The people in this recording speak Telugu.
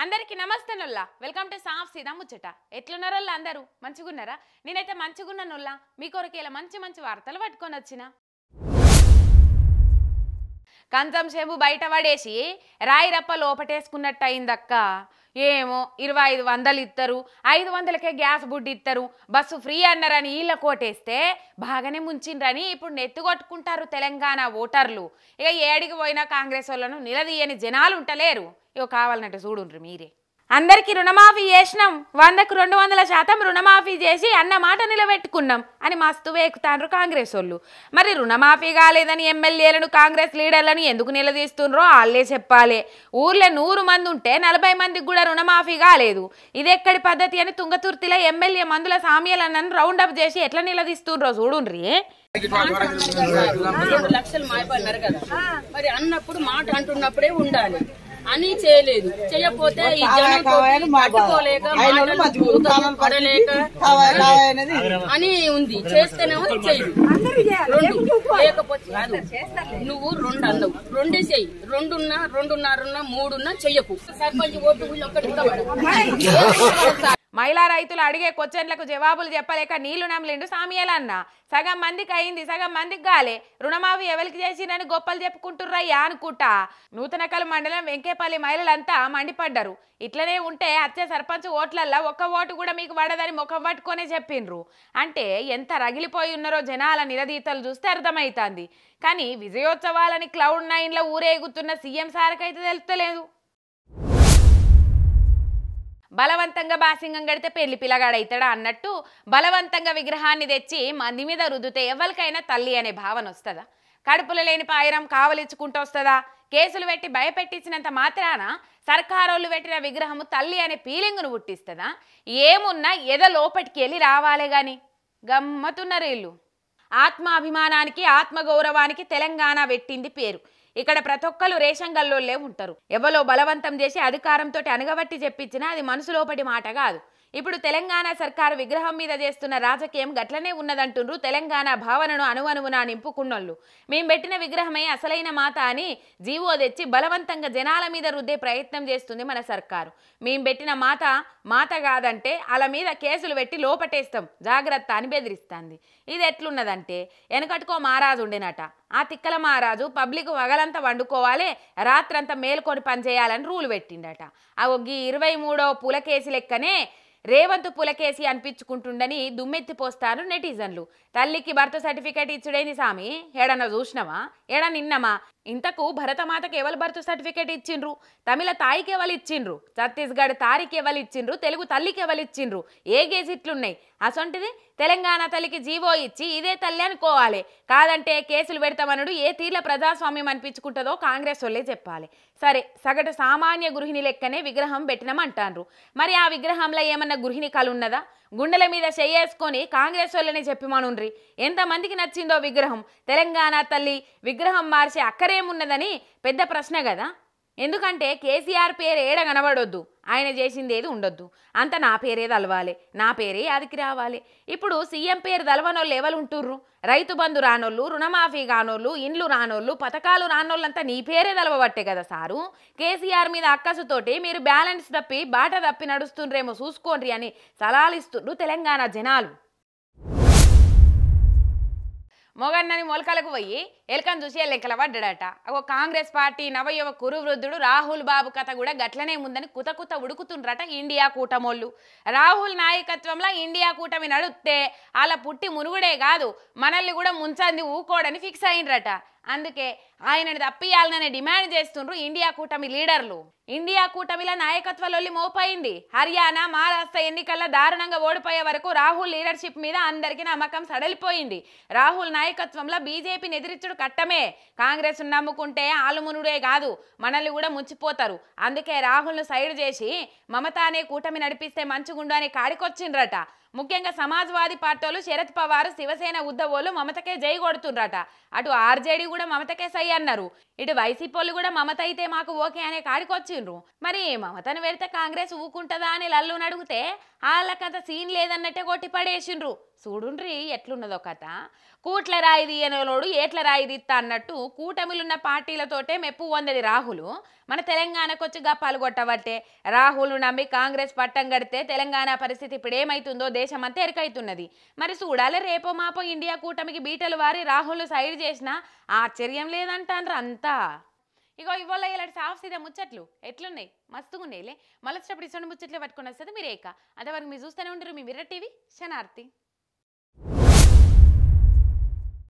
అందరికి నమస్తేనుల్లా వెల్కమ్ టు సాఫ్ సీదా ముచ్చట. ఎట్లున్నారోల్లా అందరూ మంచిగున్నారా? నేనైతే మంచిగున్నానుల్లా. మీ కొరకు ఇలా మంచి మంచి వార్తలు పట్టుకొని వచ్చిన. కంచం సేపు బయట పడేసి రాయి రప్ప లోపటేసుకున్నట్టు అయిందక్క. ఏమో 2500 ఇస్తారు, 500కే గ్యాస్ బుడ్డి ఇస్తారు, బస్సు ఫ్రీ అన్నారని వీళ్ళ కోటేస్తే బాగానే ముంచిండ్రని ఇప్పుడు నెత్తి కొట్టుకుంటారు తెలంగాణ ఓటర్లు. ఇక ఏడికి పోయినా కాంగ్రెస్ వాళ్ళను నిలదీయని జనాలు ఉంటలేరు. ఇక కావాలన్నట్టు చూడుండ్రు మీరే. అందరికీ రుణమాఫీ చేసినాం, 100కు 200% రుణమాఫీ చేసి అన్న మాట నిలబెట్టుకున్నాం అని మస్తు వేకుతాండ్రు కాంగ్రెస్ వాళ్ళు. మరి రుణమాఫీ కాలేదని ఎమ్మెల్యేలను కాంగ్రెస్ లీడర్లను ఎందుకు నిలదీస్తుండ్రో వాళ్ళే చెప్పాలి. ఊర్లో 100 మంది ఉంటే 40 మందికి కూడా రుణమాఫీ కాలేదు. ఇది ఎక్కడి పద్ధతి అని తుంగతుర్తిలో ఎమ్మెల్యే మందుల సామ్యాలను రౌండప్ చేసి ఎట్లా నిలదీస్తుండ్రో చూడుండ్రి. 2 లక్షలు మాయపడినారు కదా, మరి అన్నప్పుడు మాట అంటున్నప్పుడే ఉండాలి అని చేయలేదు. చేయకపోతే ఈ జనం పట్టుకోలేక పడలేక అని ఉంది. చేస్తేనేమో చేయదు, లేకపోతే నువ్వు 2 అన్నావు, 2 చెయ్యి. 2 2.5 3 చెయ్యకు. సర్పంచ్ ఓటు ఒక్కటి మహిళా రైతులు అడిగే క్వశ్చన్లకు జవాబులు చెప్పలేక నీళ్లు నమ్మలేండు సామ్యాలన్న. సగం మందికి అయింది, సగం మందికి గాలే. రుణమాఫీ ఎవరికి చేసినని గొప్పలు చెప్పుకుంటుర్రయ్యా అనుకుంటా. నూతనకల్ మండలం వెంకేపల్లి మహిళలంతా మండిపడ్డారు. ఇట్లనే ఉంటే వచ్చే సర్పంచ్ ఓట్లల్లో ఒక్క ఓటు కూడా మీకు పడదని ముఖం పట్టుకొనే చెప్పిండ్రు. అంటే ఎంత రగిలిపోయి ఉన్నారో జనాల నిలదీతలు చూస్తే అర్థమవుతుంది. కానీ విజయోత్సవాలని క్లౌడ్ 9లో ఊరేగుతున్న సీఎం సార్కైతే తెలుస్తలేదు. బలవంతంగా బాసింగం గడితే పెళ్లి పిల్లగాడైతాడా అన్నట్టు బలవంతంగా విగ్రహాన్ని తెచ్చి మంది మీద రుద్దుతే ఎవరికైనా తల్లి అనే భావన వస్తుందా? కడుపులో లేని పాయిరం కావలిచ్చుకుంటూ వస్తుందా? కేసులు పెట్టి భయపెట్టించినంత మాత్రాన సర్కారోళ్ళు పెట్టిన విగ్రహము తల్లి అనే ఫీలింగ్ను పుట్టిస్తుందా? ఏమున్నా ఎద లోపటికి వెళ్ళి రావాలే గాని గమ్మతున్నారు వీళ్ళు. ఆత్మాభిమానానికి ఆత్మగౌరవానికి తెలంగాణ పెట్టింది పేరు. ఇక్కడ ప్రతి ఒక్కరు రేషన్ గల్లోళ్ళే ఉంటారు. ఎవరో బలవంతం చేసి అధికారంతో అనగబట్టి చెప్పించినా అది మనసు లోపటి మాట కాదు. ఇప్పుడు తెలంగాణ సర్కారు విగ్రహం మీద చేస్తున్న రాజకీయం గట్లనే ఉన్నదంటుండ్రు తెలంగాణ భావనను అణువణువున నింపుకున్నోళ్ళు. మేము పెట్టిన విగ్రహమే అసలైన మాత అని జీవో తెచ్చి బలవంతంగా జనాల మీద రుద్దే ప్రయత్నం చేస్తుంది మన సర్కారు. మేము పెట్టిన మాత మాత కాదంటే వాళ్ళ మీద కేసులు పెట్టి లోపటేస్తాం జాగ్రత్త అని బెదిరిస్తుంది. ఇది ఎట్లున్నదంటే వెనకట్టుకో మహారాజు ఉండేనట. ఆ తిక్కల మహారాజు పబ్లిక్ వగలంతా వండుకోవాలి, రాత్రంతా మేల్కొని పనిచేయాలని రూలు పెట్టిండట. ఆ 23వ పులకేసి లెక్కనే రేవంత్ పులకేసి అనిపించుకుంటుండని దుమ్మెత్తిపోస్తారు నెటిజన్లు. తల్లికి బర్త్ సర్టిఫికేట్ ఇచ్చుడేంది సామి? ఏడన్నా చూసినావా? ఏడ నిన్నమా? ఇంతకు భరతమాతకి ఎవరు బర్త్ సర్టిఫికేట్ ఇచ్చిండ్రు? తమిళ తాయికి ఎవరు ఇచ్చిండ్రు? ఛత్తీస్గఢ్ తారికి ఎవరు ఇచ్చిండ్రు? తెలుగు తల్లికి ఎవరు ఇచ్చిండ్రు? ఏ గేజిట్లున్నాయి? అసొంటిది తెలంగాణ తల్లికి జీవో ఇచ్చి ఇదే తల్లి అనుకోవాలి. కాదంటే కేసులు పెడతామనుడు ఏ తీర్ల ప్రజాస్వామ్యం అనిపించుకుంటుందో కాంగ్రెస్ వాళ్ళే చెప్పాలి. సరే, సగటు సామాన్య గృహిణి లెక్కనే విగ్రహం పెట్టినామంటారు. మరి ఆ విగ్రహంలో ఏమన్నా గృహిణి కళ ఉన్నదా? గుండెల మీద చెయ్యేసుకొని కాంగ్రెస్ వాళ్ళని చెప్పిమనుండ్రి. ఎంతమందికి నచ్చిందో విగ్రహం? తెలంగాణ తల్లి విగ్రహం మార్చే అక్కరేమున్నదని పెద్ద ప్రశ్న కదా. ఎందుకంటే కేసీఆర్ పేరు ఏడ కనబడొద్దు, ఆయన చేసింది ఏది ఉండొద్దు, అంత నా పేరే తలవాలి, నా పేరే అదికి రావాలి. ఇప్పుడు సీఎం పేరు తలవనోళ్ళు ఎవరు ఉంటుర్రు? రైతు బంధు రానోళ్ళు, రుణమాఫీ కానోళ్ళు, ఇండ్లు రానోళ్ళు, పథకాలు రానోళ్ళంతా నీ పేరే తలవబట్టే కదా సారు. కేసీఆర్ మీద అక్కసుతోటి మీరు బ్యాలెన్స్ తప్పి బాట తప్పి నడుస్తుండ్రేమో చూసుకోండి అని సలహాలు ఇస్తుండ్రు తెలంగాణ జనాలు. మొగన్నని మొలకలకు పోయి ఎలకను చూసి లెక్కల పడ్డాడట. ఒక కాంగ్రెస్ పార్టీ నవయువ కురువృద్ధుడు రాహుల్ బాబు కథ కూడా గట్లనే ఉందని కుత ఉడుకుతుండ్రట ఇండియా కూటమోళ్ళు. రాహుల్ నాయకత్వంలో ఇండియా కూటమి నడుస్తే అలా పుట్టి మునుగుడే కాదు మనల్ని కూడా ముంచంది ఊకోడని ఫిక్స్ అయిండ్రట. అందుకే ఆయనని తప్పియాలనే డిమాండ్ చేస్తుండ్రు ఇండియా కూటమి లీడర్లు. ఇండియా కూటమిల నాయకత్వాలొల్లి మోపైంది. హర్యానా మహారాష్ట్ర ఎన్నికల్లో దారుణంగా ఓడిపోయే వరకు రాహుల్ లీడర్షిప్ మీద అందరికీ నమ్మకం సడలిపోయింది. రాహుల్ నాయకత్వంలో బీజేపీని ఎదిరించుడు కట్టమే. కాంగ్రెస్ నమ్ముకుంటే ఆలుమునుడే కాదు మనల్ని కూడా ముంచిపోతారు. అందుకే రాహుల్ను సైడ్ చేసి మమతా అనే కూటమి నడిపిస్తే మంచిగుండు అనే కాడికొచ్చిండ్రట. ముఖ్యంగా సమాజ్వాదీ పార్టీలు శరద్ పవార్ శివసేన ఉద్దవోళ్ళు మమతకే జై కొడుతుండ్రట. అటు ఆర్జేడీ కూడా మమతకే సై అన్నారు. ఇటు వైసీపీలు కూడా మమత అయితే మాకు ఓకే అనే కాడికొచ్చిండ్రు. మరి మమతను పెడితే కాంగ్రెస్ ఊకుంటుందా అని లల్లుని అడిగితే వాళ్ళకంత సీన్ లేదన్నట్టే కొట్టి పడేసిండ్రు. చూడుండ్రి ఎట్లున్నదో కథ. కూట్ల రాయి తీయనోడు ఏట్ల రాయి తీస్తా అన్నట్టు కూటమిలున్న పార్టీలతోటే మెప్పు పొందది రాహుల్. మన తెలంగాణకు వచ్చి గప్పాలు కొట్టబట్టే రాహుల్ నమ్మి కాంగ్రెస్ పట్టం కడితే తెలంగాణ పరిస్థితి ఇప్పుడు ఏమైతుందో దేశమంతా ఎరకైతున్నది. మరి చూడాలి రేపో మాపో ఇండియా కూటమికి బీటలు వారి రాహుల్ సైడ్ చేసినా ఆశ్చర్యం లేదంటాన్రు అంతా. ఇగో ఇవాళ ఇలాంటి సాఫ్ సీదా ముచ్చట్లు ఎట్లున్నాయి, మస్తుగా ఉన్నాయిలే. మళ్ళీ ఇష్టం ముచ్చట్లు పట్టుకొని వస్తుంది మీరు ఏక. అంతవరకు మీరు చూస్తూనే ఉంటారు మీ మిర్రర్ టీవీ శనార్థి.